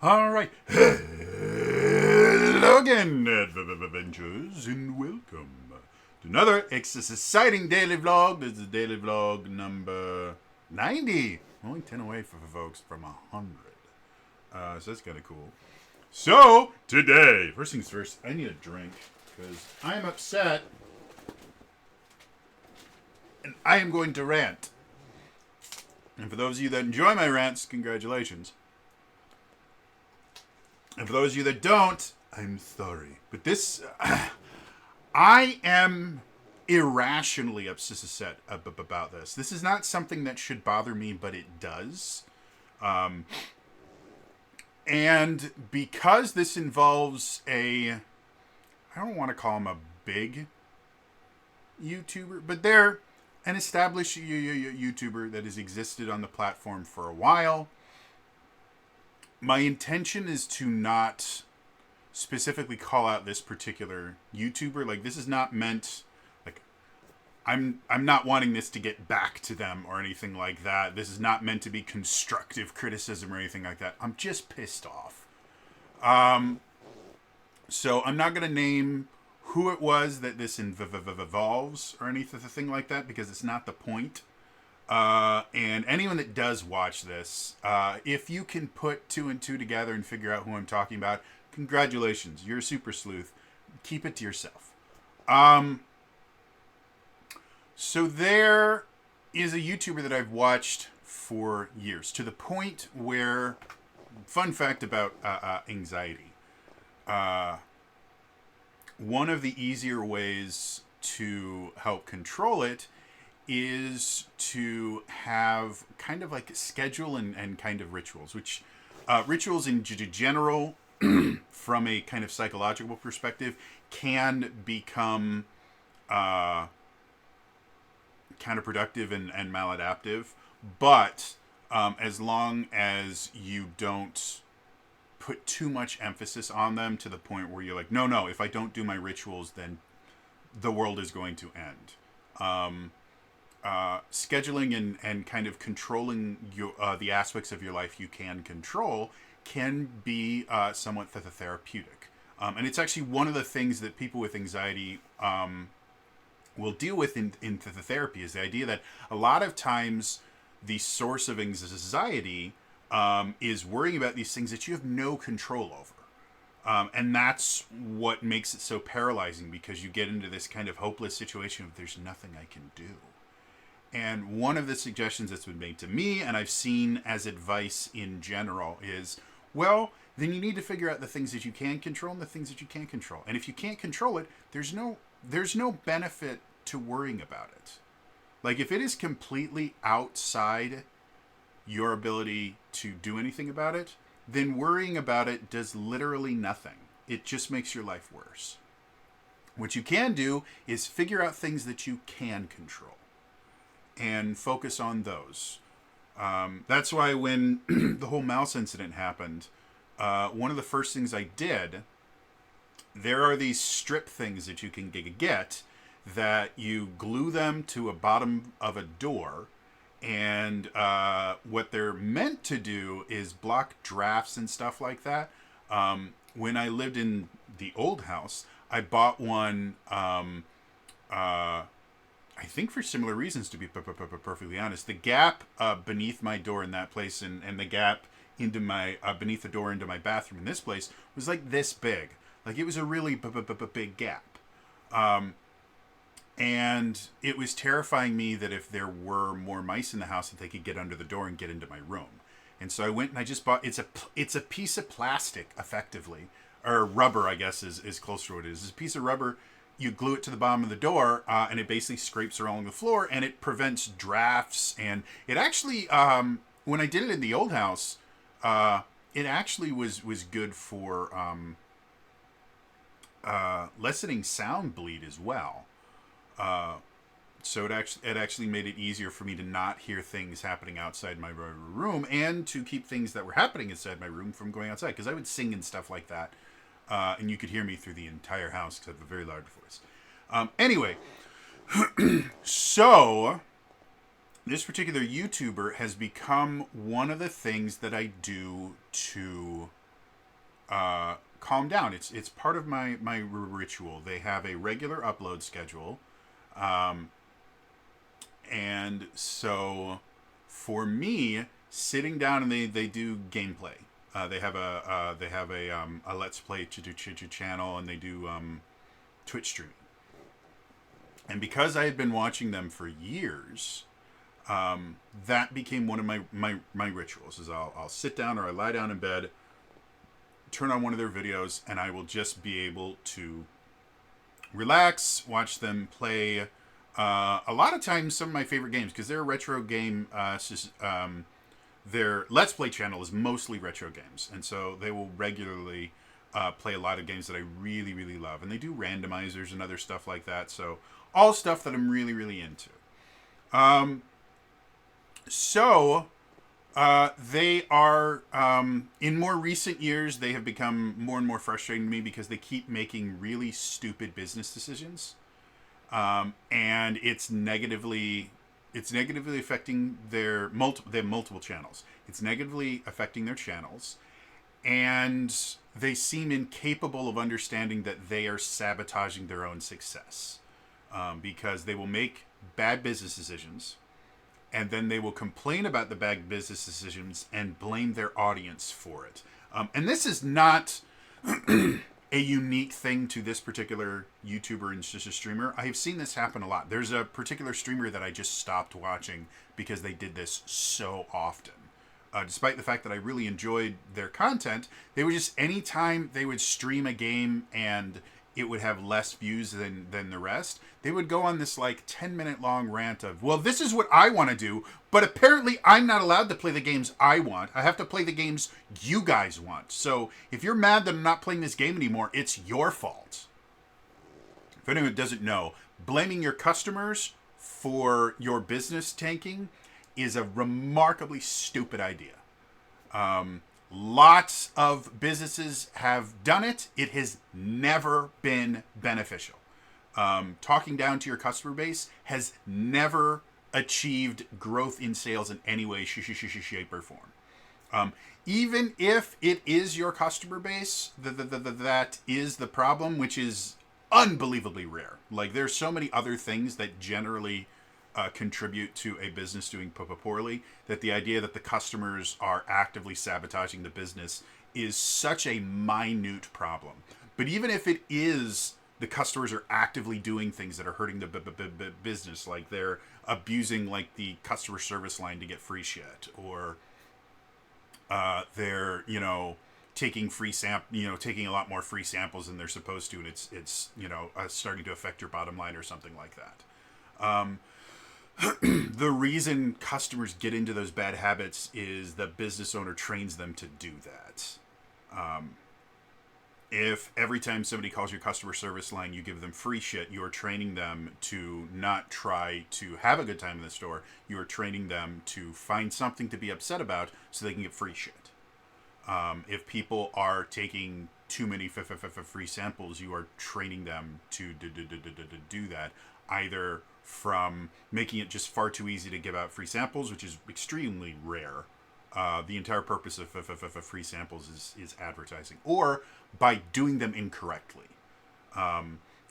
All right. Hello again, adventures, and welcome to another exciting daily vlog. This is daily vlog number 90. Only 10 away for folks from 100. So that's kind of cool. So, today, first things first, I need a drink because I'm upset and I am going to rant. And for those of you that enjoy my rants, congratulations. And for those of you that don't, I'm sorry. But this, I am irrationally upset about this. This is not something that should bother me, but it does. And because this involves I don't want to call him a big YouTuber, but they're an established YouTuber that has existed on the platform for a while. My intention is to not specifically call out this particular YouTuber. Like, this is not meant, like, I'm not wanting this to get back to them or anything like that. This is not meant to be constructive criticism or anything like that. I'm just pissed off. So I'm not going to name who it was that this involves or anything like that, because it's not the point. And anyone that does watch this, if you can put two and two together and figure out who I'm talking about, congratulations. You're a super sleuth. Keep it to yourself. So there is a YouTuber that I've watched for years, to the point where, fun fact about anxiety. One of the easier ways to help control it is to have kind of like schedule and kind of rituals, which rituals in general, from a kind of psychological perspective, can become counterproductive and maladaptive. But as long as you don't put too much emphasis on them to the point where you're like, no, if I don't do my rituals, then the world is going to end. Scheduling and kind of controlling the aspects of your life you can control can be somewhat therapeutic. And it's actually one of the things that people with anxiety will deal with in therapy, is the idea that a lot of times the source of anxiety is worrying about these things that you have no control over. And that's what makes it so paralyzing, because you get into this kind of hopeless situation of there's nothing I can do. And one of the suggestions that's been made to me, and I've seen as advice in general, is, well, then you need to figure out the things that you can control and the things that you can't control. And if you can't control it, there's no benefit to worrying about it. Like, if it is completely outside your ability to do anything about it, then worrying about it does literally nothing. It just makes your life worse. What you can do is figure out things that you can control and focus on those. That's why when the whole mouse incident happened, one of the first things I did, there are these strip things that you can get that you glue them to a bottom of a door. And what they're meant to do is block drafts and stuff like that. When I lived in the old house, I bought one, I think for similar reasons, to be perfectly honest. The gap beneath my door in that place and the gap into my beneath the door into my bathroom in this place was like this big. Like, it was a really big gap. And it was terrifying me that if there were more mice in the house, that they could get under the door and get into my room. And so I went and I just bought, it's a piece of plastic, effectively, or rubber, I guess is closer to what it is. It's a piece of rubber. You glue it to the bottom of the door, and it basically scrapes along the floor, and it prevents drafts. And it actually, when I did it in the old house, it actually was good for lessening sound bleed as well. So it actually made it easier for me to not hear things happening outside my room, and to keep things that were happening inside my room from going outside, because I would sing and stuff like that, and you could hear me through the entire house because I have a very loud voice. Anyway, so this particular YouTuber has become one of the things that I do to calm down. It's part of my ritual. They have a regular upload schedule, and so for me, sitting down and they do gameplay. They have a Let's Play channel, and they do Twitch streaming. And because I had been watching them for years, that became one of my rituals. Is I'll sit down or I lie down in bed, turn on one of their videos, and I will just be able to relax, watch them play. A lot of times, some of my favorite games, because they're a retro game. Their Let's Play channel is mostly retro games, and so they will regularly play a lot of games that I really, really love. And they do randomizers and other stuff like that, so all stuff that I'm really, really into. They are, in more recent years, they have become more and more frustrating to me because they keep making really stupid business decisions. And it's negatively affecting they have multiple channels. It's negatively affecting their channels, and they seem incapable of understanding that they are sabotaging their own success, because they will make bad business decisions, and then they will complain about the bad business decisions and blame their audience for it. And this is not a unique thing to this particular YouTuber and just a streamer. I have seen this happen a lot. There's a particular streamer that I just stopped watching because they did this so often. Despite the fact that I really enjoyed their content, they would just, anytime they would stream a game and it would have less views than the rest, they would go on this like 10-minute long rant of, well, this is what I want to do, but apparently I'm not allowed to play the games I want. I have to play the games you guys want. So if you're mad that I'm not playing this game anymore, it's your fault. If anyone doesn't know, blaming your customers for your business tanking is a remarkably stupid idea. Lots of businesses have done it. It has never been beneficial. Talking down to your customer base has never achieved growth in sales in any way, shape, or form. Even if it is your customer base that is the problem, which is unbelievably rare. Like, there's so many other things that generally contribute to a business doing poorly, that the idea that the customers are actively sabotaging the business is such a minute problem. But even if it is, the customers are actively doing things that are hurting the business, like they're abusing like the customer service line to get free shit, or they're taking taking a lot more free samples than they're supposed to, and it's starting to affect your bottom line or something like that. The reason customers get into those bad habits is the business owner trains them to do that. If every time somebody calls your customer service line, you give them free shit, you are training them to not try to have a good time in the store. You are training them to find something to be upset about so they can get free shit. If people are taking too many free samples, you are training them to do that, either from making it just far too easy to give out free samples, which is extremely rare. The entire purpose of free samples is advertising, or by doing them incorrectly.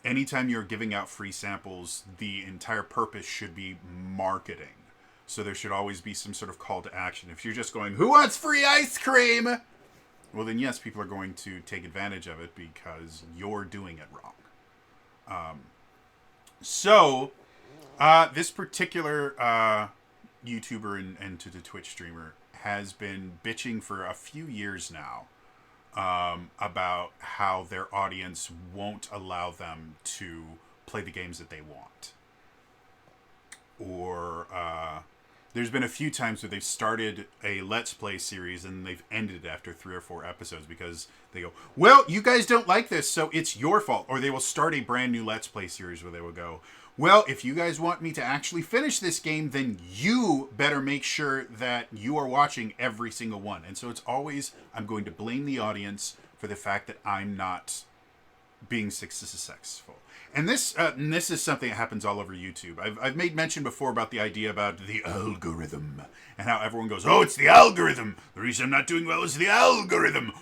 Anytime you're giving out free samples, the entire purpose should be marketing. So there should always be some sort of call to action. If you're just going, who wants free ice cream? Well, then yes, people are going to take advantage of it because you're doing it wrong. This particular YouTuber and to the Twitch streamer has been bitching for a few years now about how their audience won't allow them to play the games that they want. Or there's been a few times where they've started a Let's Play series and they've ended it after 3 or 4 episodes because they go, well, you guys don't like this, so it's your fault. Or they will start a brand new Let's Play series where they will go, well, if you guys want me to actually finish this game, then you better make sure that you are watching every single one. And so it's always, I'm going to blame the audience for the fact that I'm not being successful. And this is something that happens all over YouTube. I've made mention before about the idea about the algorithm and how everyone goes, oh, it's the algorithm. The reason I'm not doing well is the algorithm.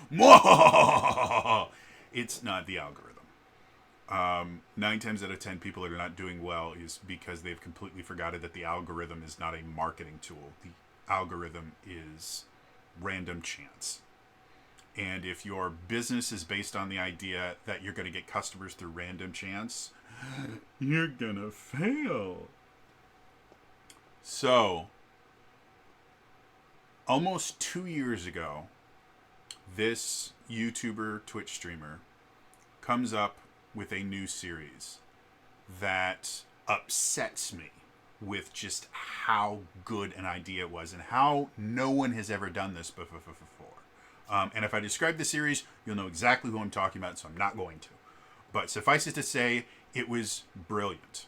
It's not the algorithm. 9 times out of 10 people that are not doing well is because they've completely forgotten that the algorithm is not a marketing tool. The algorithm is random chance. And if your business is based on the idea that you're going to get customers through random chance, you're going to fail. So, almost 2 years ago, this YouTuber, Twitch streamer, comes up with a new series that upsets me with just how good an idea it was and how no one has ever done this before. And if I describe the series, you'll know exactly who I'm talking about, so I'm not going to. But suffice it to say, it was brilliant.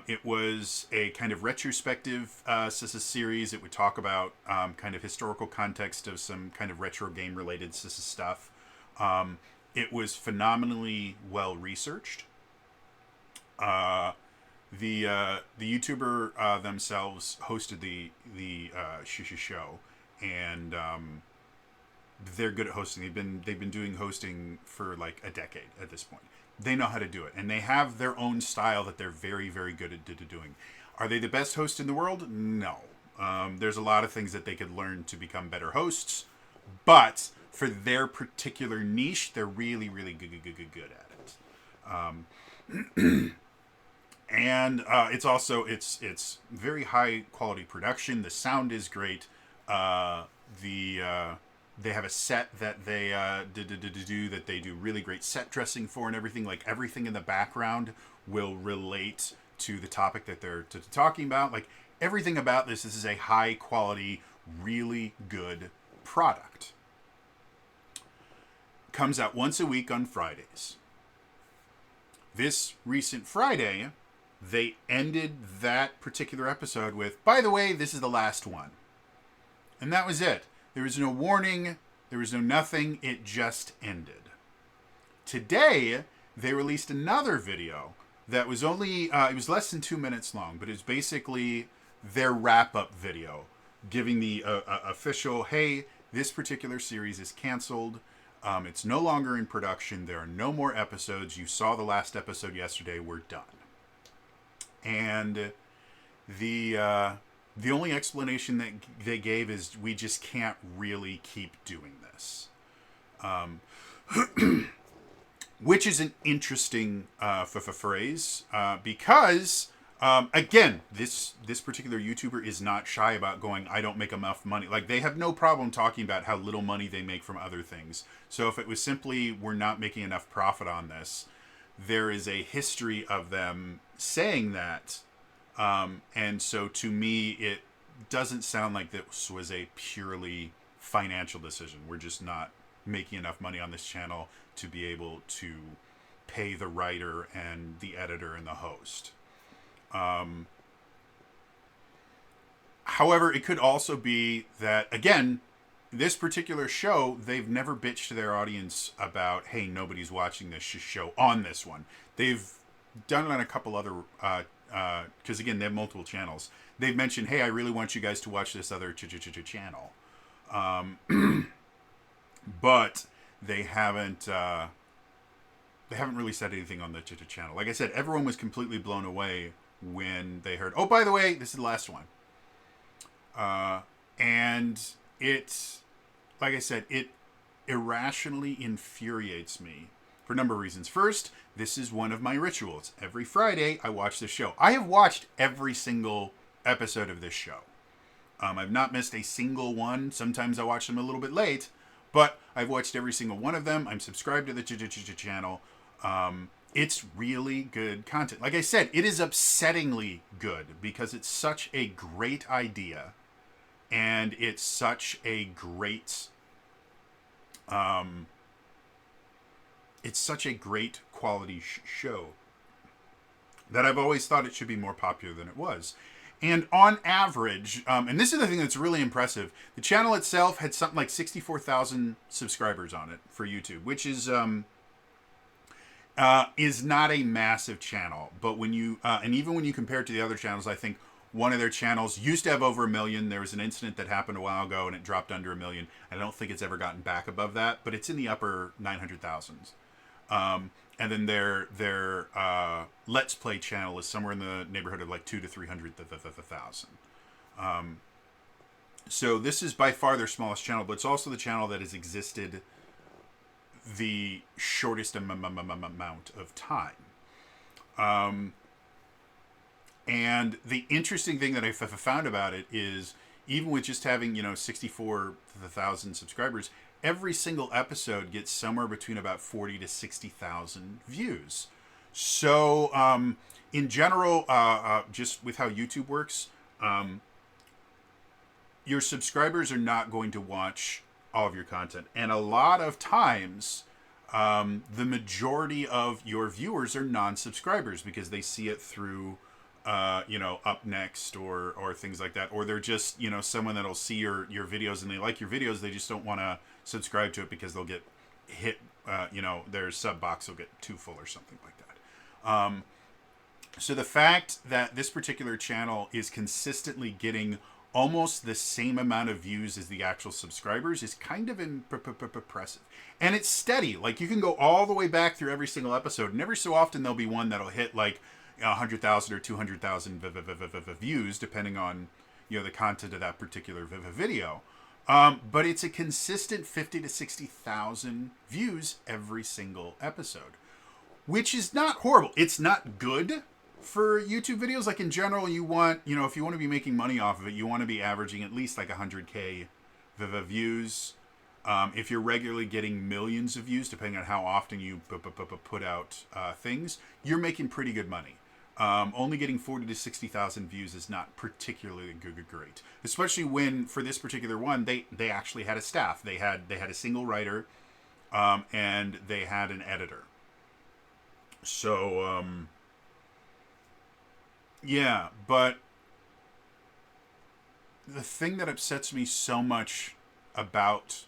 It was a kind of retrospective series. It would talk about kind of historical context of some kind of retro game-related stuff. It was phenomenally well-researched. The YouTuber themselves hosted the show, and they're good at hosting. They've been doing hosting for like a decade at this point. They know how to do it, and they have their own style that they're very, very good at doing. Are they the best host in the world? No. There's a lot of things that they could learn to become better hosts, but for their particular niche, they're really, really good at it. And it's also it's very high quality production. The sound is great. They have a set that they do really great set dressing for and everything. Like everything in the background will relate to the topic that they're talking about. Like everything about this is a high quality, really good product. Comes out once a week on Fridays. This recent Friday, they ended that particular episode with, by the way, this is the last one. And that was it. There was no warning. There was no nothing. It just ended. Today, they released another video that was only, it was less than 2 minutes long, but it's basically their wrap-up video, giving the official, hey, this particular series is canceled. It's no longer in production. There are no more episodes. You saw the last episode yesterday. We're done. And the only explanation that they gave is we just can't really keep doing this. Which is an interesting phrase because, again, this particular YouTuber is not shy about going, I don't make enough money. Like, they have no problem talking about how little money they make from other things. So if it was simply, we're not making enough profit on this, there is a history of them saying that. And so to me, it doesn't sound like this was a purely financial decision. We're just not making enough money on this channel to be able to pay the writer and the editor and the host. However, it could also be that, again, this particular show, they've never bitched to their audience about, hey, nobody's watching this show on this one. They've done it on a couple other, because again, they have multiple channels. They've mentioned, hey, I really want you guys to watch this other channel. But they haven't really said anything on the channel. Like I said, everyone was completely blown away when they heard, oh, by the way, this is the last one. And it's, like I said, it irrationally infuriates me for a number of reasons. First, this is one of my rituals. Every Friday, I watch this show. I have watched every single episode of this show. I've not missed a single one. Sometimes I watch them a little bit late, but I've watched every single one of them. I'm subscribed to the channel. It's really good content. Like I said, it is upsettingly good because it's such a great idea, and it's such a great, it's such a great quality show that I've always thought it should be more popular than it was. And on average, and this is the thing that's really impressive, the channel itself had something like 64,000 subscribers on it for YouTube, which is, is not a massive channel, but when you and even when you compare it to the other channels, I think one of their channels used to have over 1 million. There was an incident that happened a while ago, and it dropped under 1 million. I don't think it's ever gotten back above that, but it's in the upper 900,000s. And then their Let's Play channel is somewhere in the neighborhood of like 200,000 to 300,000. So this is by far their smallest channel, but it's also the channel that has existed the shortest amount of time. And the interesting thing that I found about it is, even with just having 64,000 subscribers, every single episode gets somewhere between about 40 to 60,000 views. So in general, just with how YouTube works, your subscribers are not going to watch all of your content. And a lot of times, the majority of your viewers are non-subscribers because they see it through, Up Next or things like that. Or they're just, someone that'll see your videos and they like your videos. They just don't want to subscribe to it because they'll get hit, their sub box will get too full or something like that. So the fact that this particular channel is consistently getting almost the same amount of views as the actual subscribers is kind of impressive. And it's steady. Like, you can go all the way back through every single episode, and every so often there'll be one that'll hit like 100,000 or 200,000 views, depending on the content of that particular video. But it's a consistent 50 to 60,000 views every single episode, which is not horrible. It's not good for YouTube videos. Like, in general, you want, if you want to be making money off of it, you want to be averaging at least like 100K views. If you're regularly getting millions of views, depending on how often you put out things, you're making pretty good money. Only getting 40 to 60,000 views is not particularly great, especially when, for this particular one, they actually had a staff. They had a single writer, and they had an editor. So yeah, but the thing that upsets me so much about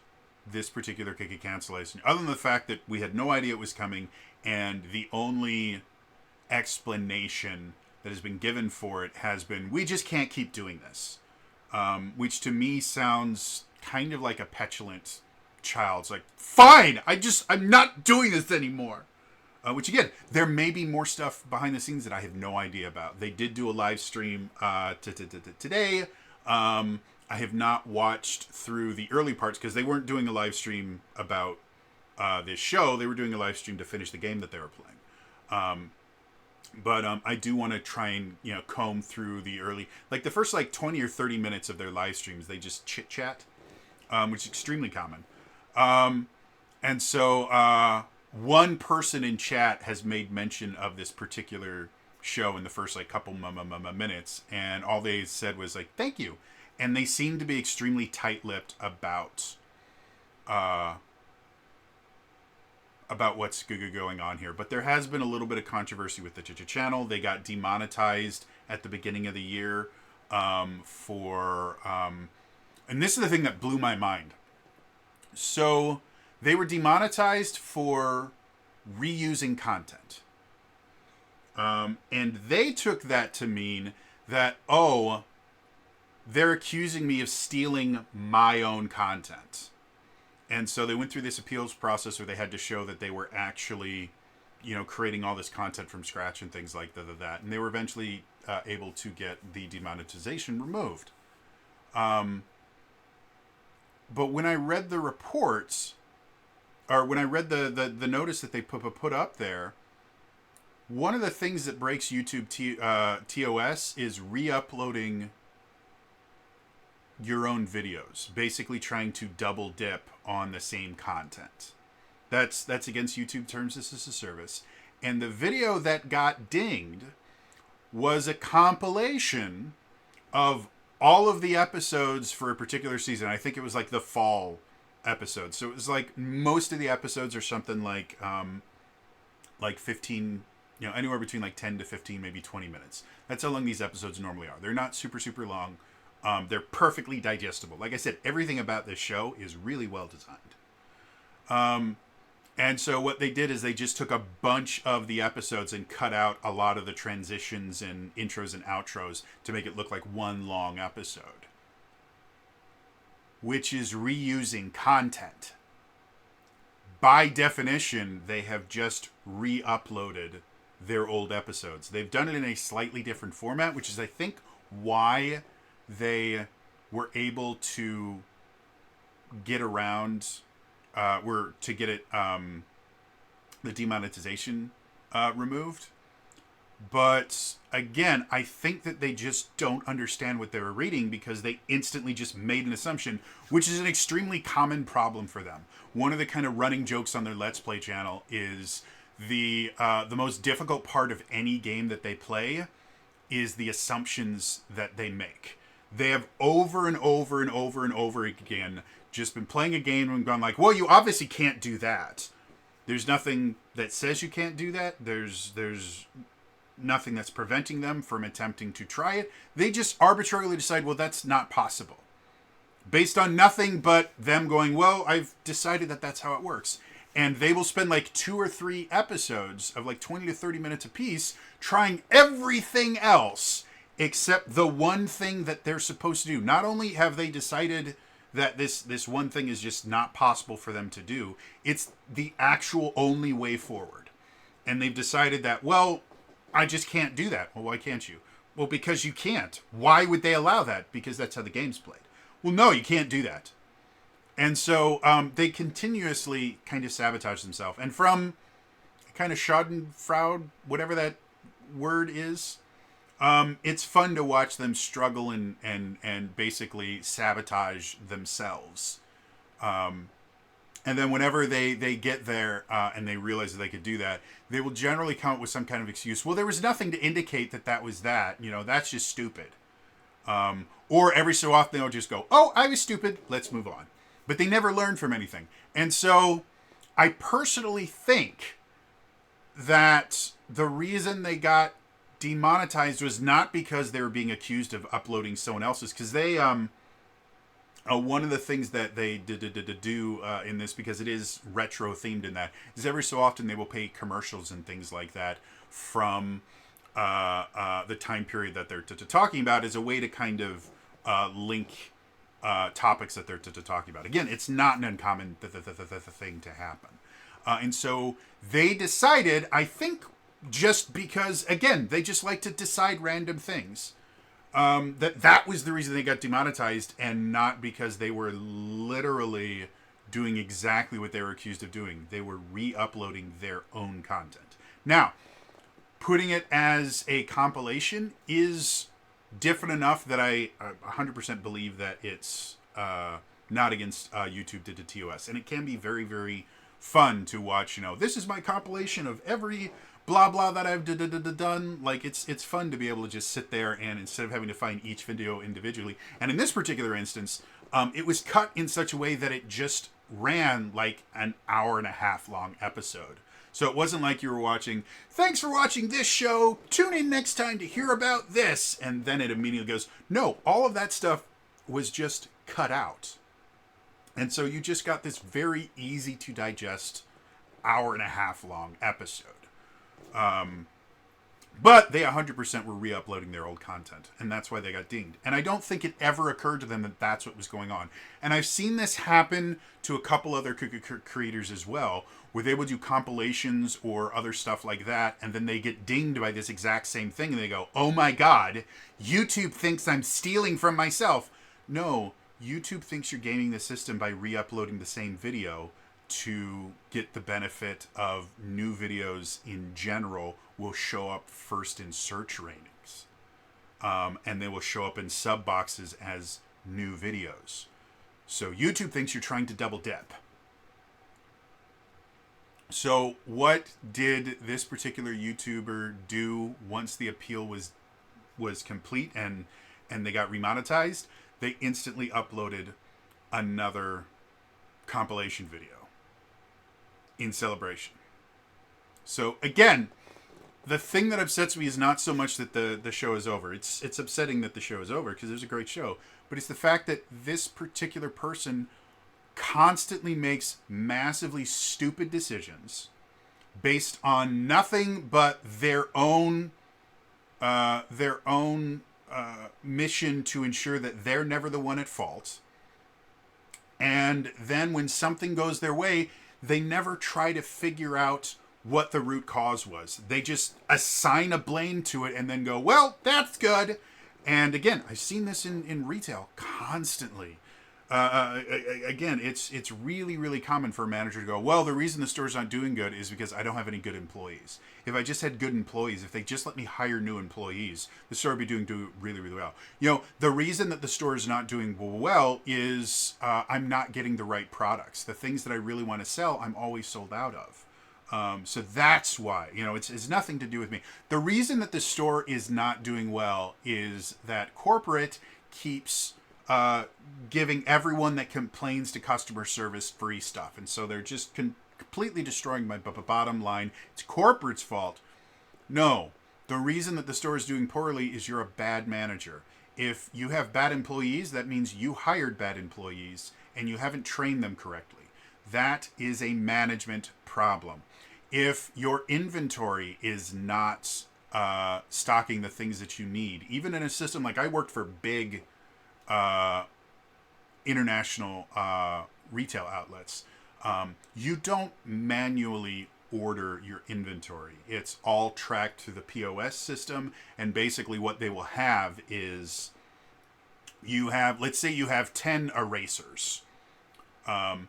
this particular Kiki cancellation, other than the fact that we had no idea it was coming, and the only explanation that has been given for it has been, we just can't keep doing this. Which to me sounds kind of like a petulant child. It's like, fine, I'm not doing this anymore. Which, again, there may be more stuff behind the scenes that I have no idea about. They did do a live stream today. I have not watched through the early parts because they weren't doing a live stream about this show. They were doing a live stream to finish the game that they were playing. But I do want to try and comb through the early, like the first 20 or 30 minutes of their live streams. They just chit chat, which is extremely common. And so one person in chat has made mention of this particular show in the first couple minutes, and all they said was thank you, and they seem to be extremely tight-lipped about what's going on here. But there has been a little bit of controversy with the channel. They got demonetized at the beginning of the year and this is the thing that blew my mind. So they were demonetized for reusing content. And they took that to mean that, they're accusing me of stealing my own content. And so they went through this appeals process where they had to show that they were actually, creating all this content from scratch and things like that. And they were eventually able to get the demonetization removed. But when I read the reports, or when I read the notice that they put up there, one of the things that breaks YouTube TOS is re-uploading your own videos, basically trying to double dip on the same content. That's against YouTube terms. This is a service. And the video that got dinged was a compilation of all of the episodes for a particular season. I think it was the fall episode. So it was most of the episodes are something like 15, anywhere between 10 to 15, maybe 20 minutes. That's how long these episodes normally are. They're not super, super long. They're perfectly digestible. Like I said, everything about this show is really well designed. And so what they did is they just took a bunch of the episodes and cut out a lot of the transitions and intros and outros to make it look like one long episode, which is reusing content. By definition, they have just re-uploaded their old episodes. They've done it in a slightly different format, which is, I think, why they were able to get around, to get it, the demonetization removed. But again, I think that they just don't understand what they were reading because they instantly just made an assumption, which is an extremely common problem for them. One of the kind of running jokes on their Let's Play channel is the most difficult part of any game that they play is the assumptions that they make. They have over and over and over and over again just been playing a game and gone like, well, you obviously can't do that. There's nothing that says you can't do that. There's nothing that's preventing them from attempting to try it. They just arbitrarily decide, well, that's not possible. Based on nothing but them going, well, I've decided that that's how it works. And they will spend like 2 or 3 episodes of like 20 to 30 minutes a piece trying everything else except the one thing that they're supposed to do. Not only have they decided that this one thing is just not possible for them to do, it's the actual only way forward. And they've decided that, well, I just can't do that. Well, why can't you? Well, because you can't. Why would they allow that? Because that's how the game's played. Well, no, you can't do that. And so they continuously kind of sabotage themselves. And from kind of schadenfreude, whatever that word is, it's fun to watch them struggle and basically sabotage themselves. And then whenever they get there and they realize that they could do that, they will generally come up with some kind of excuse. Well, there was nothing to indicate that was that. You know, that's just stupid. Or every so often they'll just go, oh, I was stupid. Let's move on. But they never learn from anything. And so I personally think that the reason they got demonetized was not because they were being accused of uploading someone else's, because they one of the things that they do in this, because it is retro themed in that, is every so often they will pay commercials and things like that from the time period that they're talking about as a way to kind of link topics that they're talking about. Again, it's not an uncommon thing to happen. And so they decided, I think, just because, again, they just like to decide random things, that was the reason they got demonetized, and not because they were literally doing exactly what they were accused of doing. They were re-uploading their own content. Now, putting it as a compilation is different enough that I 100% believe that it's not against YouTube to TOS. And it can be very, very fun to watch. You know, this is my compilation of every blah blah that I've done. Like, it's fun to be able to just sit there and, instead of having to find each video individually, and in this particular instance, it was cut in such a way that it just ran like an hour-and-a-half long episode. So it wasn't like you were watching, thanks for watching this show, tune in next time to hear about this, and then it immediately goes, no, all of that stuff was just cut out. And so you just got this very easy to digest hour-and-a-half long episode. But they 100% were re-uploading their old content, and that's why they got dinged. And I don't think it ever occurred to them that that's what was going on. And I've seen this happen to a couple other creators as well, where they will do compilations or other stuff like that, and then they get dinged by this exact same thing, and they go, oh my god, YouTube thinks I'm stealing from myself. No, YouTube thinks you're gaming the system by re-uploading the same video to get the benefit of new videos in general will show up first in search ratings. And they will show up in sub boxes as new videos. So YouTube thinks you're trying to double dip. So what did this particular YouTuber do once the appeal was complete and they got remonetized? They instantly uploaded another compilation video in celebration. So again, the thing that upsets me is not so much that the show is over. It's upsetting that the show is over because it was a great show. But it's the fact that this particular person constantly makes massively stupid decisions based on nothing but their own mission to ensure that they're never the one at fault. And then when something goes their way, they never try to figure out what the root cause was. They just assign a blame to it and then go, well, that's good. And again, I've seen this in retail constantly. Again, it's really, really common for a manager to go, well, the reason the store's not doing good is because I don't have any good employees. If I just had good employees, if they just let me hire new employees, the store would be doing really, really well. You know, the reason that the store is not doing well is I'm not getting the right products. The things that I really want to sell, I'm always sold out of. So that's why, you know, it's nothing to do with me. The reason that the store is not doing well is that corporate keeps giving everyone that complains to customer service free stuff. And so they're just completely destroying my bottom line. It's corporate's fault. No, the reason that the store is doing poorly is you're a bad manager. If you have bad employees, that means you hired bad employees and you haven't trained them correctly. That is a management problem. If your inventory is not stocking the things that you need, even in a system like I worked for big international retail outlets, you don't manually order your inventory. It's all tracked through the POS system, and basically what they will have is let's say you have 10 erasers. And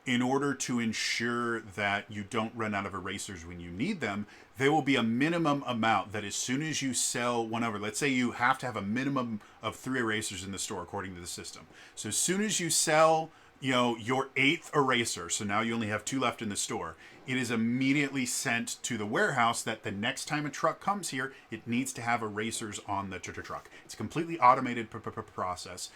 in order to ensure that you don't run out of erasers when you need them, there will be a minimum amount that as soon as you sell one over, let's say you have to have a minimum of 3 erasers in the store according to the system. So as soon as you sell, you know, your 8th eraser, so now you only have 2 left in the store, it is immediately sent to the warehouse that the next time a truck comes here, it needs to have erasers on the truck. It's a completely automated process.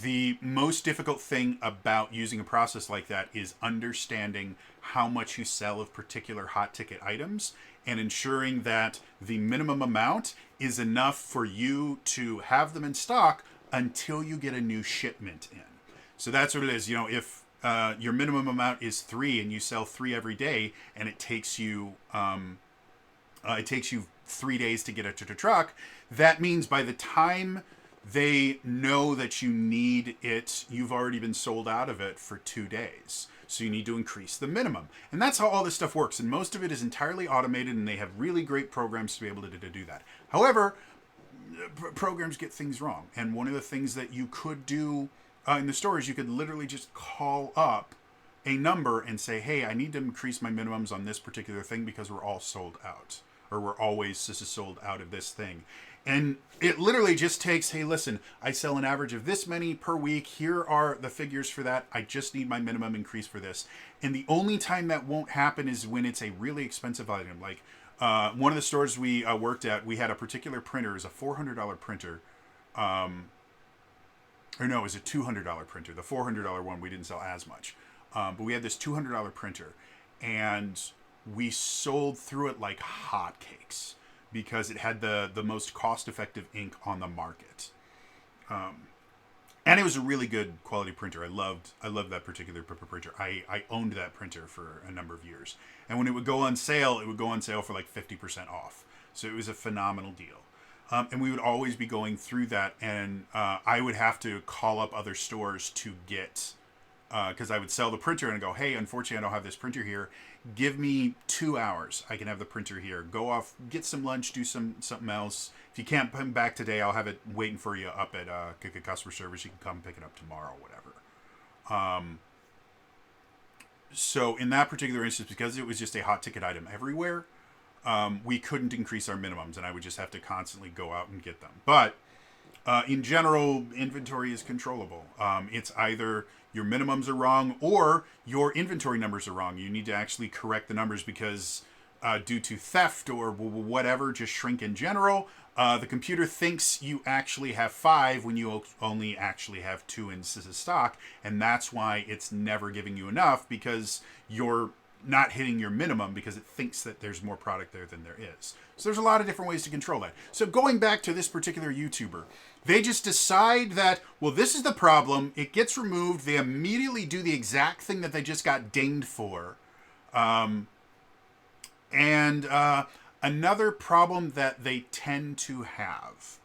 The most difficult thing about using a process like that is understanding how much you sell of particular hot ticket items and ensuring that the minimum amount is enough for you to have them in stock until you get a new shipment in. So that's what it is. You know, if your minimum amount is 3 and you sell 3 every day, and it takes you 3 days to get a truck, that means by the time they know that you need it, you've already been sold out of it for 2 days. So you need to increase the minimum. And that's how all this stuff works. And most of it is entirely automated, and they have really great programs to be able to do that. However, programs get things wrong. And one of the things that you could do in the store is you could literally just call up a number and say, hey, I need to increase my minimums on this particular thing because we're all sold out. Or we're always sold out of this thing. And it literally just takes, hey, listen, I sell an average of this many per week. Here are the figures for that. I just need my minimum increase for this. And the only time that won't happen is when it's a really expensive item. Like one of the stores we worked at, we had a particular printer. It was a $400 printer. Or no, it was a $200 printer. The $400 one, we didn't sell as much. But we had this $200 printer. And we sold through it like hotcakes, because it had the most cost-effective ink on the market. And it was a really good quality printer. I loved that particular printer. I owned that printer for a number of years. And when it would go on sale, for like 50% off. So it was a phenomenal deal. And we would always be going through that, and I would have to call up other stores to get, because I would sell the printer and go, hey, unfortunately, I don't have this printer here. Give me 2 hours. I can have the printer here. Go off, get some lunch, do something else. If you can't come back today, I'll have it waiting for you up at customer service. You can come pick it up tomorrow, whatever. So in that particular instance, because it was just a hot ticket item everywhere, we couldn't increase our minimums, and I would just have to constantly go out and get them. But in general, inventory is controllable. It's either your minimums are wrong or your inventory numbers are wrong. You need to actually correct the numbers because due to theft or whatever, just shrink in general, the computer thinks you actually have 5 when you only actually have 2 in stock. And that's why it's never giving you enough, because your not hitting your minimum because it thinks that there's more product there than there is. So there's a lot of different ways to control that. So going back to this particular YouTuber, they just decide that, well, this is the problem. It gets removed. They immediately do the exact thing that they just got dinged for. Another problem that they tend to have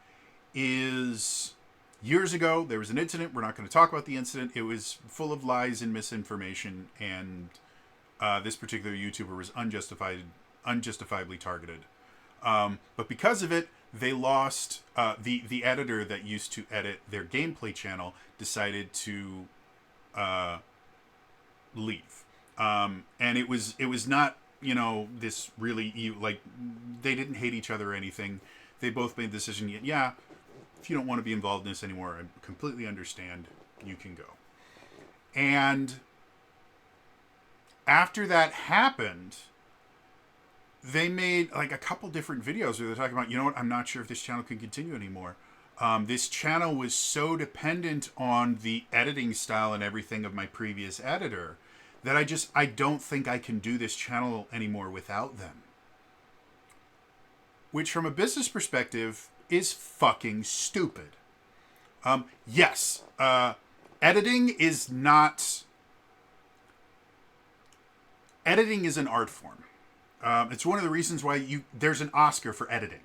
is, years ago, there was an incident. We're not going to talk about the incident. It was full of lies and misinformation, and this particular YouTuber was unjustifiably targeted. But because of it, they lost the editor that used to edit their gameplay channel decided to leave. And it was not, this really, like, they didn't hate each other or anything. They both made the decision, yeah, if you don't want to be involved in this anymore, I completely understand. You can go. And after that happened, they made like a couple different videos where they're talking about, you know what, I'm not sure if this channel can continue anymore. This channel was so dependent on the editing style and everything of my previous editor that I don't think I can do this channel anymore without them. Which, from a business perspective, is fucking stupid. Yes, editing is not... Editing is an art form. It's one of the reasons why there's an Oscar for editing.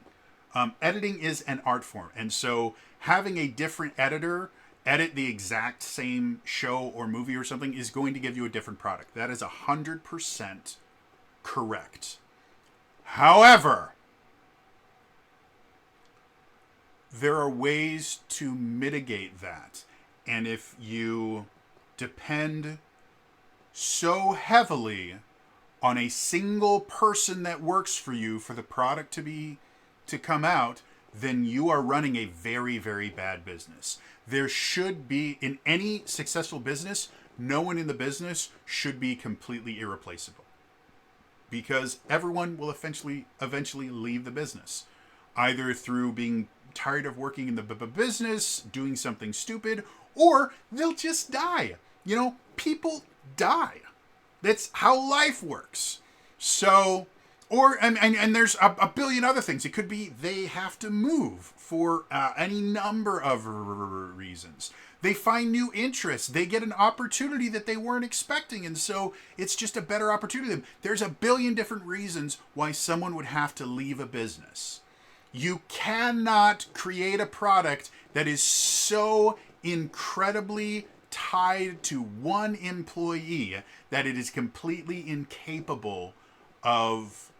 Editing is an art form. And so having a different editor edit the exact same show or movie or something is going to give you a different product. That is 100% correct. However, there are ways to mitigate that. And if you depend so heavily on a single person that works for you for the product to come out, then you are running a very, very bad business. There should be, in any successful business, no one in the business should be completely irreplaceable. Because everyone will eventually leave the business. Either through being tired of working in the business, doing something stupid, or they'll just die. People die. That's how life works. So, and there's a billion other things. It could be they have to move for any number of reasons. They find new interests. They get an opportunity that they weren't expecting, and so it's just a better opportunity to them. There's a billion different reasons why someone would have to leave a business. You cannot create a product that is so incredibly tied to one employee that it is completely incapable of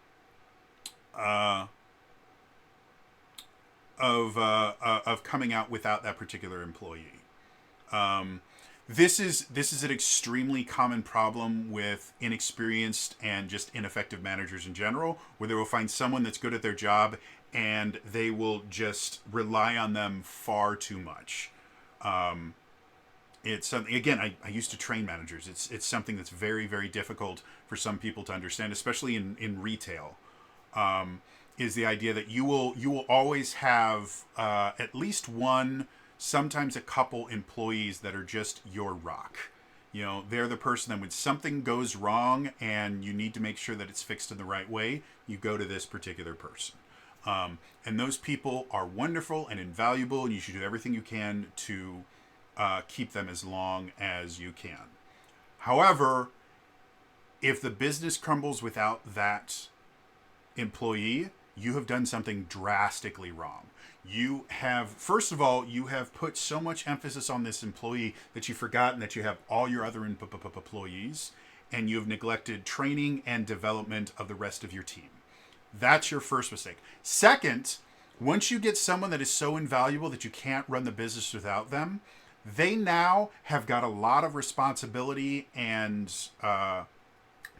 coming out without that particular employee. This is an extremely common problem with inexperienced and just ineffective managers in general, where they will find someone that's good at their job and they will just rely on them far too much. It's something, again, I used to train managers. It's something that's very, very difficult for some people to understand, especially in retail, is the idea that you will always have at least one, sometimes a couple employees that are just your rock. They're the person that when something goes wrong and you need to make sure that it's fixed in the right way, you go to this particular person. And those people are wonderful and invaluable, and you should do everything you can to keep them as long as you can. However, if the business crumbles without that employee, you have done something drastically wrong. First of all, you have put so much emphasis on this employee that you've forgotten that you have all your other employees, and you have neglected training and development of the rest of your team. That's your first mistake. Second, once you get someone that is so invaluable that you can't run the business without them, they now have got a lot of responsibility and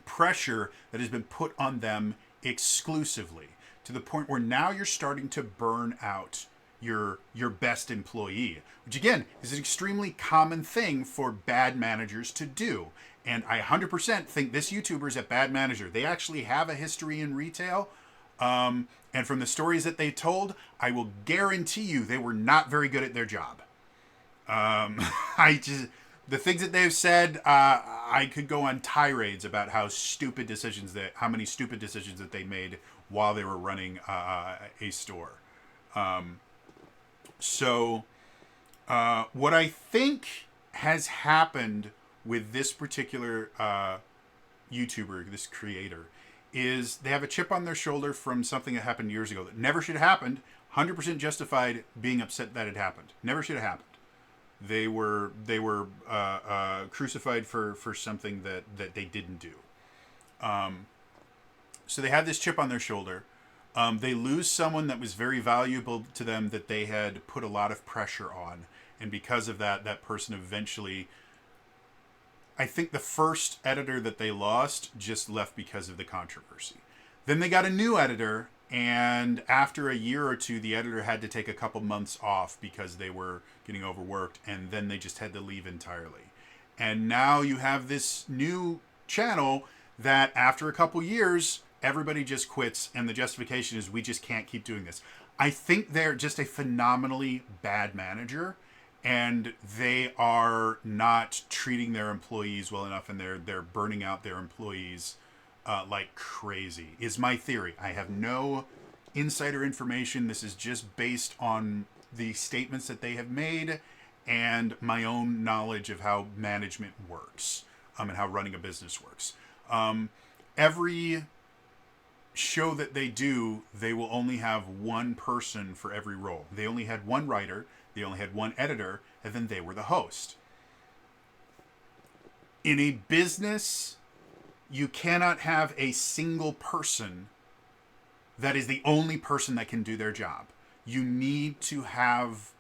pressure that has been put on them exclusively, to the point where now you're starting to burn out your best employee, which again is an extremely common thing for bad managers to do. And I 100% think this YouTuber is a bad manager. They actually have a history in retail. And from the stories that they told, I will guarantee you they were not very good at their job. The things that they've said, I could go on tirades about how many stupid decisions that they made while they were running a store. So what I think has happened with this particular YouTuber, this creator, is they have a chip on their shoulder from something that happened years ago that never should have happened. 100% justified being upset that it happened. Never should have happened. They were crucified for something that they didn't do. So they have this chip on their shoulder. They lose someone that was very valuable to them that they had put a lot of pressure on. And because of that, that person eventually... I think the first editor that they lost just left because of the controversy. Then they got a new editor, and after a year or two, the editor had to take a couple months off because they were getting overworked, and then they just had to leave entirely. And now you have this new channel that after a couple years, everybody just quits, and the justification is we just can't keep doing this. I think they're just a phenomenally bad manager, and they are not treating their employees well enough, and they're burning out their employees like crazy, is my theory. I have no insider information. This is just based on the statements that they have made and my own knowledge of how management works, and how running a business works. Every show that they do, they will only have one person for every role. They only had one writer, they only had one editor, and then they were the host. In a business, you cannot have a single person that is the only person that can do their job. You need to have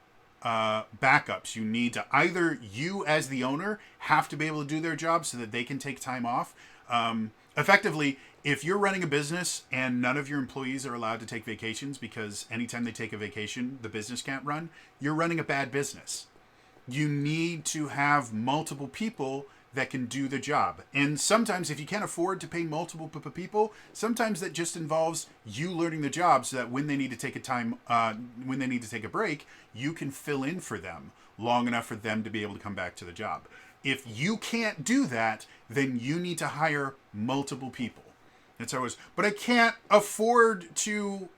backups. You need to either, you as the owner have to be able to do their job so that they can take time off. Effectively, if you're running a business and none of your employees are allowed to take vacations because anytime they take a vacation, the business can't run, you're running a bad business. You need to have multiple people that can do the job. And sometimes if you can't afford to pay multiple people, sometimes that just involves you learning the job so that when they need to take when they need to take a break, you can fill in for them long enough for them to be able to come back to the job. If you can't do that, then you need to hire multiple people. That's how it was. But I can't afford to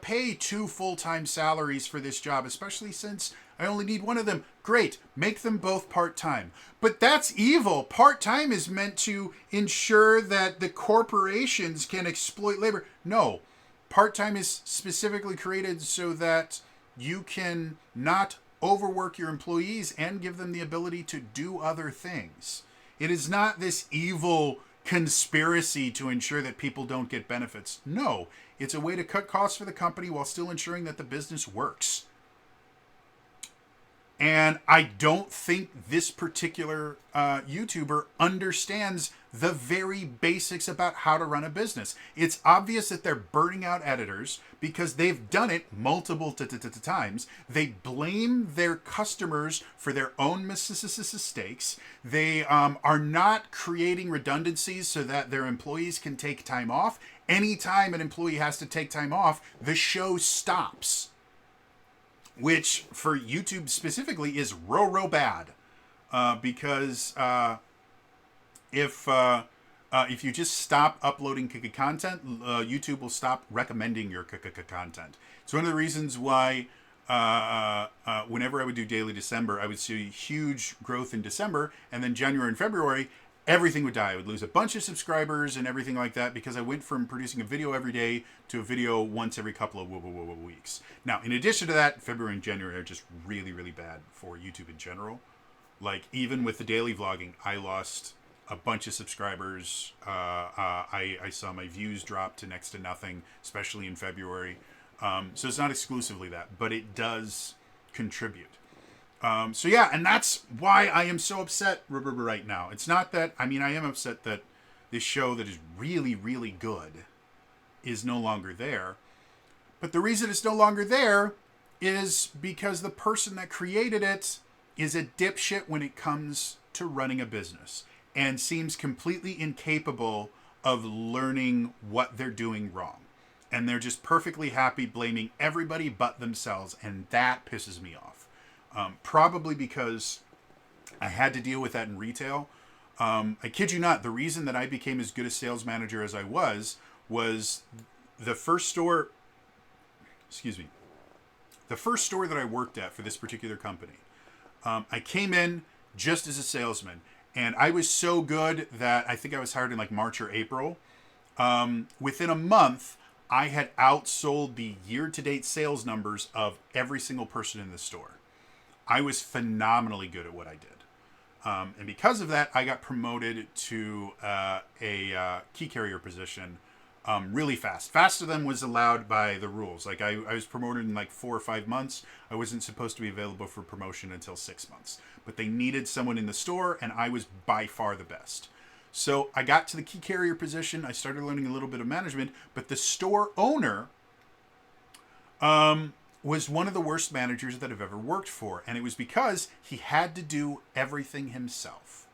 pay 2 full-time salaries for this job, especially since I only need one of them. Great. Make them both part-time. But that's evil. Part-time is meant to ensure that the corporations can exploit labor. No. Part-time is specifically created so that you can not overwork your employees and give them the ability to do other things. It is not this evil conspiracy to ensure that people don't get benefits. No, it's a way to cut costs for the company while still ensuring that the business works. And I don't think this particular YouTuber understands the very basics about how to run a business. It's obvious that they're burning out editors because they've done it multiple times. They blame their customers for their own mistakes. They are not creating redundancies so that their employees can take time off. Anytime an employee has to take time off, the show stops. Which, for YouTube specifically, is real bad. Because if you just stop uploading content, YouTube will stop recommending your content. It's one of the reasons why whenever I would do Daily December, I would see huge growth in December, and then January and February, everything would die. I would lose a bunch of subscribers and everything like that because I went from producing a video every day to a video once every couple of weeks. Now, in addition to that, February and January are just really, really bad for YouTube in general. Like, even with the daily vlogging, I lost a bunch of subscribers. I saw my views drop to next to nothing, especially in February. So it's not exclusively that, but it does contribute. So yeah, and that's why I am so upset right now. It's not that, I am upset that this show that is really, really good is no longer there. But the reason it's no longer there is because the person that created it is a dipshit when it comes to running a business and seems completely incapable of learning what they're doing wrong. And they're just perfectly happy blaming everybody but themselves, and that pisses me off. Probably because I had to deal with that in retail. I kid you not, the reason that I became as good a sales manager as I was the first store, excuse me, the first store that I worked at for this particular company. I came in just as a salesman, and I was so good that I think I was hired in like March or April. Within a month, I had outsold the year-to-date sales numbers of every single person in the store. I was phenomenally good at what I did. And because of that, I got promoted to a key carrier position really fast. Faster than was allowed by the rules. Like I was promoted in like 4 or 5 months. I wasn't supposed to be available for promotion until 6 months. But they needed someone in the store, and I was by far the best. So I got to the key carrier position. I started learning a little bit of management, but the store owner was one of the worst managers that I've ever worked for. And it was because he had to do everything himself.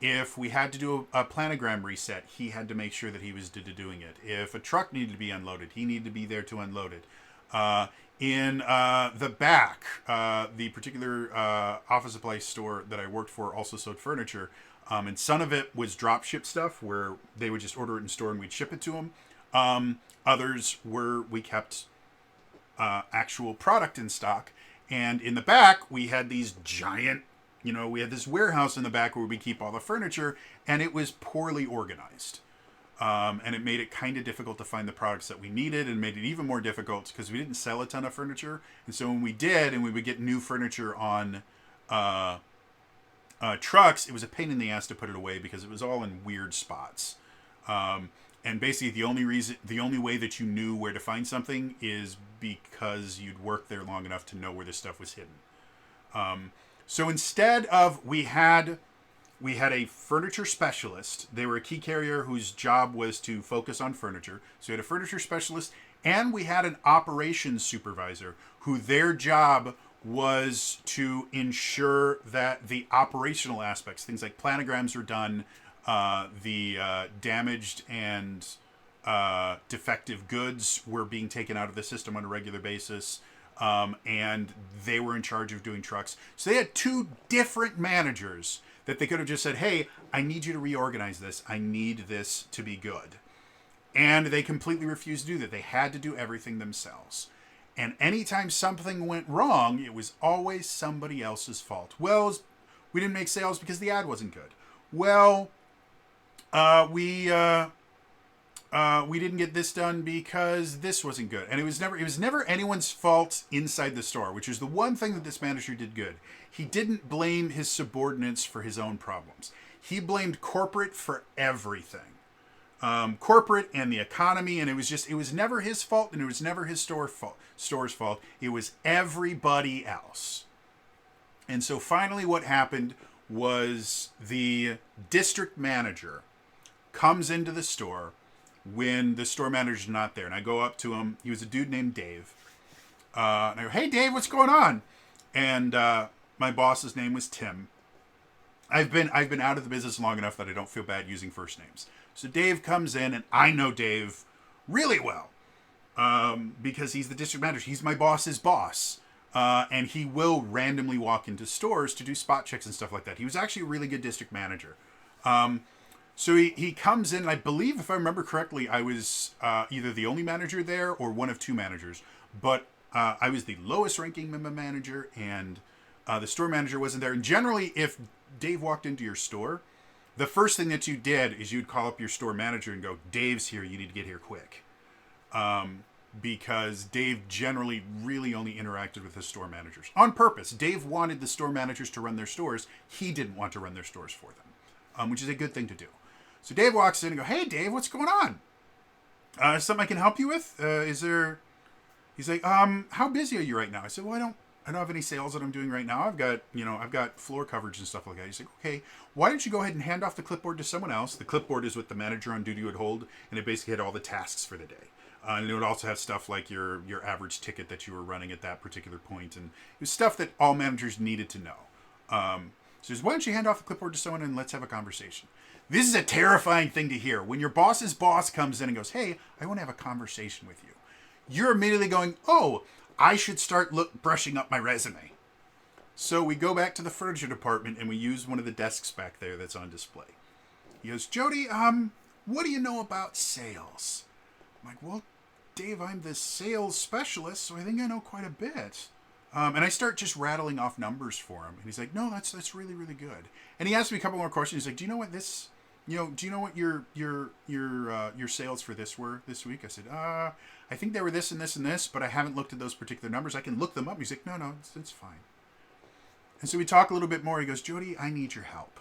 If we had to do a planogram reset, he had to make sure that he was doing it. If a truck needed to be unloaded, he needed to be there to unload it. In the back, the particular office supply store that I worked for also sold furniture. And some of it was drop ship stuff where they would just order it in store and we'd ship it to them. Others were, we kept actual product in stock. And in the back, we had these giant, we had this warehouse in the back where we keep all the furniture, and it was poorly organized. And it made it kind of difficult to find the products that we needed, and made it even more difficult because we didn't sell a ton of furniture. And so when we did, and we would get new furniture on trucks, it was a pain in the ass to put it away because it was all in weird spots. And basically the only way that you knew where to find something is because you'd worked there long enough to know where this stuff was hidden. So instead of, we had a furniture specialist. They were a key carrier whose job was to focus on furniture. So we had a furniture specialist, and we had an operations supervisor who their job was to ensure that the operational aspects, things like planograms were done, the damaged and defective goods were being taken out of the system on a regular basis, and they were in charge of doing trucks. So they had 2 different managers that they could have just said, hey, I need you to reorganize this. I need this to be good. And they completely refused to do that. They had to do everything themselves. And anytime something went wrong, it was always somebody else's fault. Well, we didn't make sales because the ad wasn't good. Well, we didn't get this done because this wasn't good. And it was never anyone's fault inside the store, which is the one thing that this manager did good. He didn't blame his subordinates for his own problems. He blamed corporate for everything. Corporate and the economy, and it was never his fault, and it was never his store's fault. It was everybody else. And so finally what happened was the district manager comes into the store when the store manager's not there. And I go up to him. He was a dude named Dave. And I go, hey, Dave, what's going on? And my boss's name was Tim. I've been out of the business long enough that I don't feel bad using first names. So Dave comes in, and I know Dave really well because he's the district manager. He's my boss's boss. And he will randomly walk into stores to do spot checks and stuff like that. He was actually a really good district manager. So he comes in, and I believe, if I remember correctly, I was either the only manager there or one of 2 managers. But I was the lowest ranking manager, and the store manager wasn't there. And generally, if Dave walked into your store, the first thing that you did is you'd call up your store manager and go, Dave's here, you need to get here quick. Because Dave generally really only interacted with his store managers. On purpose. Dave wanted the store managers to run their stores. He didn't want to run their stores for them, which is a good thing to do. So Dave walks in and goes, hey, Dave, what's going on? Something I can help you with? He's like, how busy are you right now? I said, well, I don't have any sales that I'm doing right now. I've got floor coverage and stuff like that. He's like, okay, why don't you go ahead and hand off the clipboard to someone else? The clipboard is what the manager on duty would hold, and it basically had all the tasks for the day. And it would also have stuff like your average ticket that you were running at that particular point. And it was stuff that all managers needed to know. So he says, why don't you hand off the clipboard to someone and let's have a conversation. This is a terrifying thing to hear. When your boss's boss comes in and goes, hey, I want to have a conversation with you. You're immediately going, oh, I should start brushing up my resume. So we go back to the furniture department and we use one of the desks back there that's on display. He goes, Jody, what do you know about sales? I'm like, well, Dave, I'm the sales specialist, so I think I know quite a bit. And I start just rattling off numbers for him. And he's like, no, that's really, really good. And he asked me a couple more questions. He's like, do you know what this, do you know what your sales for this were this week? I said, I think they were this and this and this, but I haven't looked at those particular numbers. I can look them up. He's like, no, it's fine. And so we talk a little bit more. He goes, Jody, I need your help.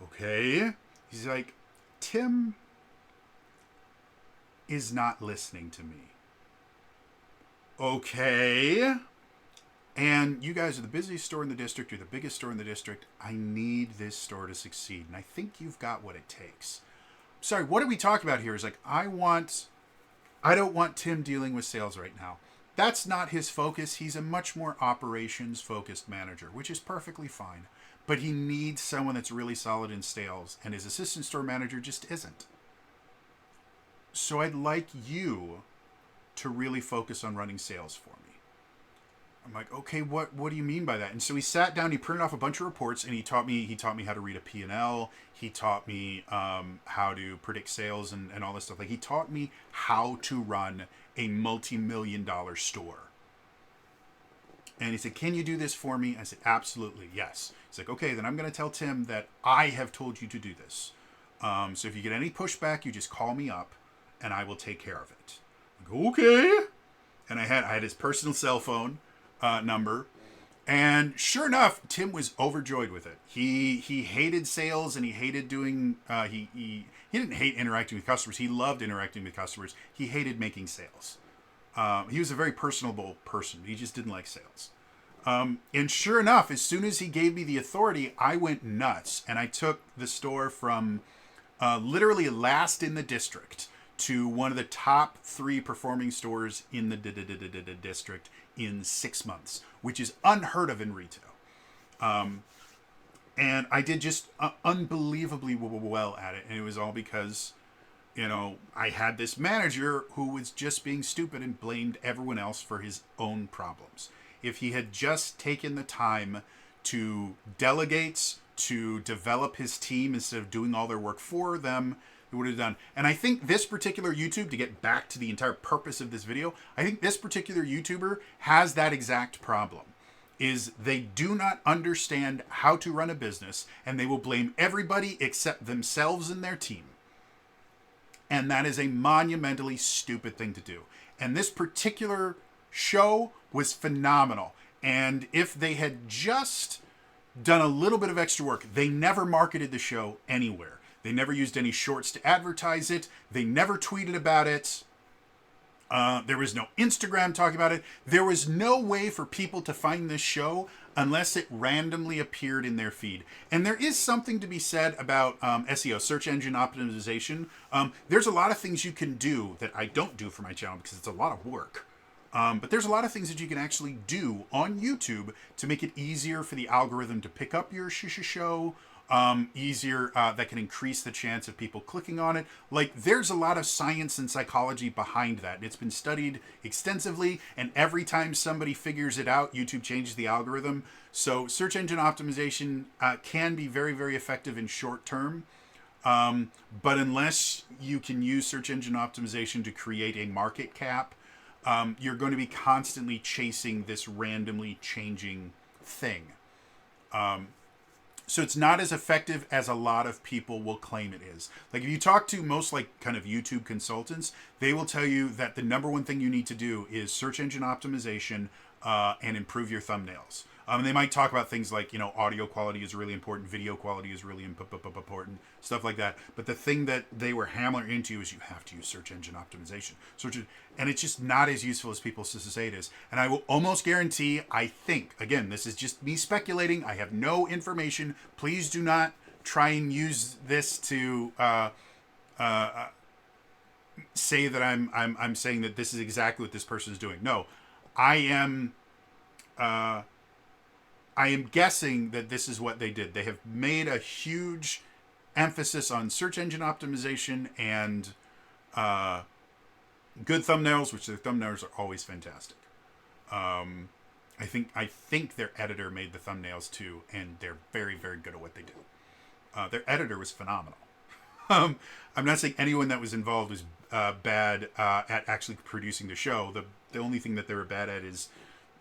Okay. He's like, Tim is not listening to me. Okay. And you guys are the busiest store in the district. You're the biggest store in the district. I need this store to succeed. And I think you've got what it takes. Sorry, what are we talking about here? Is like, I don't want Tim dealing with sales right now. That's not his focus. He's a much more operations-focused manager, which is perfectly fine. But he needs someone that's really solid in sales, and his assistant store manager just isn't. So I'd like you to really focus on running sales for me. I'm like, okay, what do you mean by that? And so he sat down, he printed off a bunch of reports, and he taught me how to read a P&L. He taught me how to predict sales and all this stuff. Like, he taught me how to run a multi-million-dollar store. And he said, can you do this for me? I said, absolutely, yes. He's like, okay, then I'm going to tell Tim that I have told you to do this. So if you get any pushback, you just call me up, and I will take care of it. I go, okay. And I had his personal cell phone number. And sure enough, Tim was overjoyed with it. He hated sales, and he hated doing, he didn't hate interacting with customers. He loved interacting with customers. He hated making sales. He was a very personable person. He just didn't like sales. And sure enough, as soon as he gave me the authority, I went nuts. And I took the store from literally last in the district to one of the top 3 performing stores in the district in 6 months, which is unheard of in retail. And I did just unbelievably well at it. And it was all because, I had this manager who was just being stupid and blamed everyone else for his own problems. If he had just taken the time to delegate, to develop his team instead of doing all their work for them, it would have done. And I think this particular YouTube, to get back to the entire purpose of this video, I think this particular YouTuber has that exact problem. Is they do not understand how to run a business, and they will blame everybody except themselves and their team. And that is a monumentally stupid thing to do. And this particular show was phenomenal. And if they had just done a little bit of extra work, they never marketed the show anywhere. They never used any shorts to advertise it. They never tweeted about it. There was no Instagram talking about it. There was no way for people to find this show unless it randomly appeared in their feed. And there is something to be said about SEO, search engine optimization. There's a lot of things you can do that I don't do for my channel because it's a lot of work. But there's a lot of things that you can actually do on YouTube to make it easier for the algorithm to pick up your show. Easier, that can increase the chance of people clicking on it. Like, there's a lot of science and psychology behind that. It's been studied extensively, and every time somebody figures it out, YouTube changes the algorithm. So search engine optimization can be very, very effective in short term. But unless you can use search engine optimization to create a market cap, you're going to be constantly chasing this randomly changing thing. So it's not as effective as a lot of people will claim it is. Like, if you talk to most kind of YouTube consultants, they will tell you that the number one thing you need to do is search engine optimization and improve your thumbnails. And they might talk about things like, audio quality is really important, video quality is really important, stuff like that. But the thing that they were hammering into is you have to use search engine optimization. And it's just not as useful as people say it is. And I will almost guarantee, I think, again, this is just me speculating. I have no information. Please do not try and use this to say that I'm saying that this is exactly what this person is doing. No, I am guessing that this is what they did. They have made a huge emphasis on search engine optimization and good thumbnails, which their thumbnails are always fantastic. I I think their editor made the thumbnails too, and they're very, very good at what they do. Their editor was phenomenal. I'm not saying anyone that was involved was bad at actually producing the show. The only thing that they were bad at is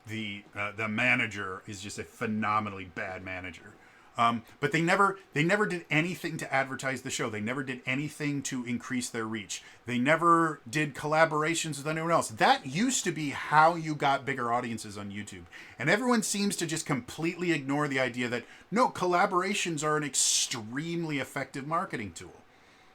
the manager is just a phenomenally bad manager. But they never did anything to advertise the show. They never did anything to increase their reach. They never did collaborations with anyone else. That used to be how you got bigger audiences on YouTube. And everyone seems to just completely ignore the idea that, no, collaborations are an extremely effective marketing tool.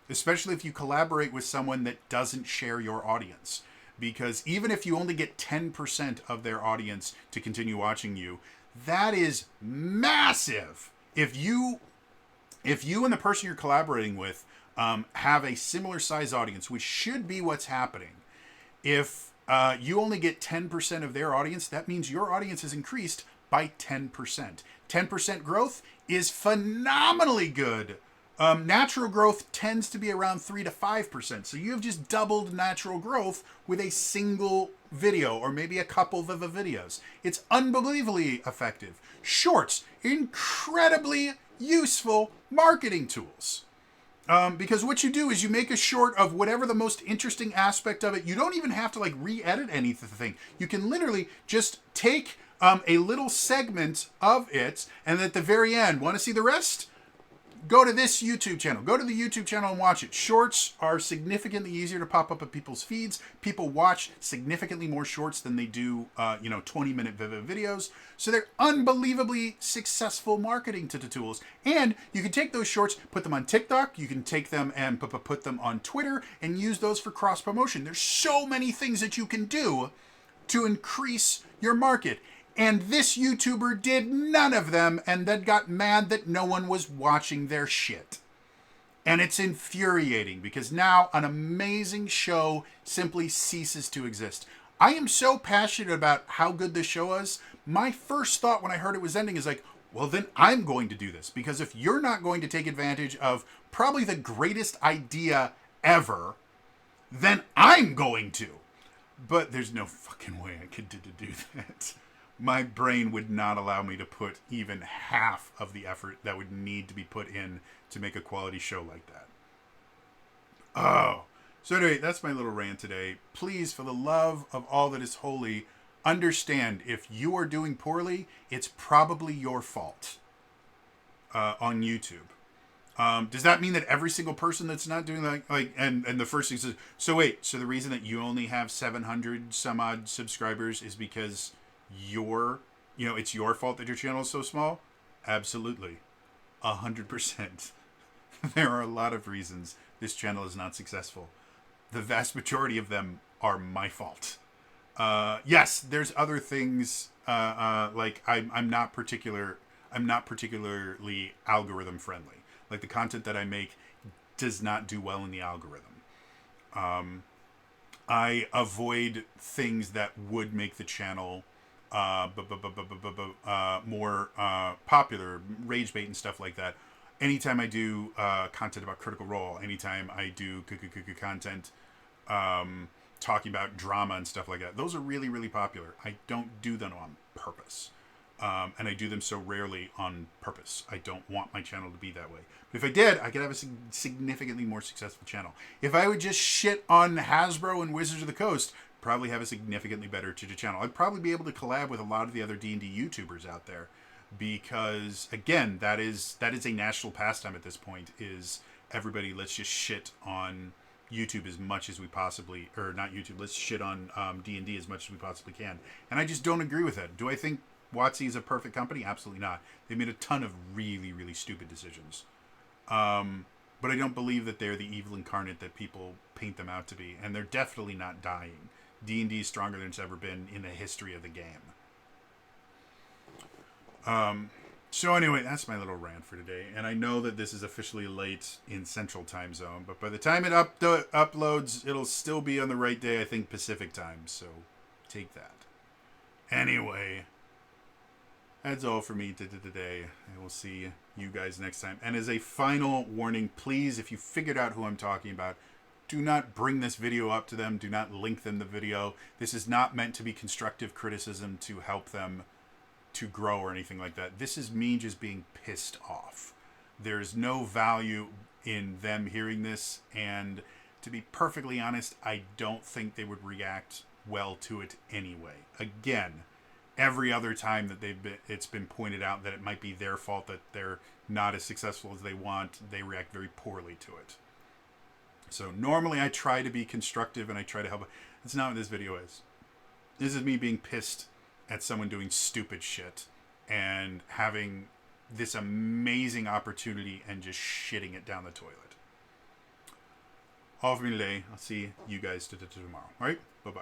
Especially if you collaborate with someone that doesn't share your audience. Because even if you only get 10% of their audience to continue watching you, that is massive. If you and the person you're collaborating with have a similar size audience, which should be what's happening, if you only get 10% of their audience, that means your audience has increased by 10%. 10% growth is phenomenally good. Natural growth tends to be around 3 to 5%. So you have just doubled natural growth with a single video or maybe a couple of videos. It's unbelievably effective. Shorts, incredibly useful marketing tools. Because what you do is you make a short of whatever the most interesting aspect of it. You don't even have to like re-edit anything. You can literally just take a little segment of it, and at the very end, want to see the rest? Go to this YouTube channel. Go to the YouTube channel and watch it. Shorts are significantly easier to pop up at people's feeds. People watch significantly more shorts than they do, 20-minute videos. So they're unbelievably successful marketing tools. And you can take those shorts, put them on TikTok. You can take them and put them on Twitter and use those for cross promotion. There's so many things that you can do to increase your market. And this YouTuber did none of them and then got mad that no one was watching their shit. And it's infuriating because now an amazing show simply ceases to exist. I am so passionate about how good this show is. My first thought when I heard it was ending is like, well, then I'm going to do this. Because if you're not going to take advantage of probably the greatest idea ever, then I'm going to. But there's no fucking way I could do that. My brain would not allow me to put even half of the effort that would need to be put in to make a quality show like that. Oh. So anyway, that's my little rant today. Please, for the love of all that is holy, understand if you are doing poorly, it's probably your fault on YouTube. Does that mean that every single person that's not doing and the first thing is, so wait, so the reason that you only have 700 some odd subscribers is because it's your fault that your channel is so small? Absolutely. 100%. There are a lot of reasons this channel is not successful. The vast majority of them are my fault. Yes, there's other things, like I'm not particularly algorithm friendly. Like the content that I make does not do well in the algorithm. I avoid things that would make the channel more popular, rage bait and stuff like that. Anytime I do content about Critical Role, anytime I do content talking about drama and stuff like that, those are really, really popular. I don't do them on purpose. And I do them so rarely on purpose. I don't want my channel to be that way. But if I did, I could have a significantly more successful channel. If I would just shit on Hasbro and Wizards of the Coast, probably have a significantly better channel. I'd probably be able to collab with a lot of the other D&D YouTubers out there, because again, that is a national pastime at this point. Is everybody, let's just shit on YouTube as much as we possibly, or not YouTube, let's shit on D&D as much as we possibly can. And I just don't agree with that. Do I think WotC is a perfect company? Absolutely not. They made a ton of really, really stupid decisions. But I don't believe that they're the evil incarnate that people paint them out to be. And they're definitely not dying. D&D is stronger than it's ever been in the history of the game. So anyway, that's my little rant for today. And I know that this is officially late in Central Time Zone, but by the time it uploads, it'll still be on the right day, I think, Pacific Time. So take that. Anyway, that's all for me today. I will see you guys next time. And as a final warning, please, if you figured out who I'm talking about, do not bring this video up to them. Do not link them the video. This is not meant to be constructive criticism to help them to grow or anything like that. This is me just being pissed off. There's no value in them hearing this, and to be perfectly honest, I don't think they would react well to it anyway. Again, every other time that it's been pointed out that it might be their fault that they're not as successful as they want, they react very poorly to it. So normally I try to be constructive and I try to help. That's not what this video is. This is me being pissed at someone doing stupid shit and having this amazing opportunity and just shitting it down the toilet. All for me today. I'll see you guys tomorrow. All right? Bye-bye.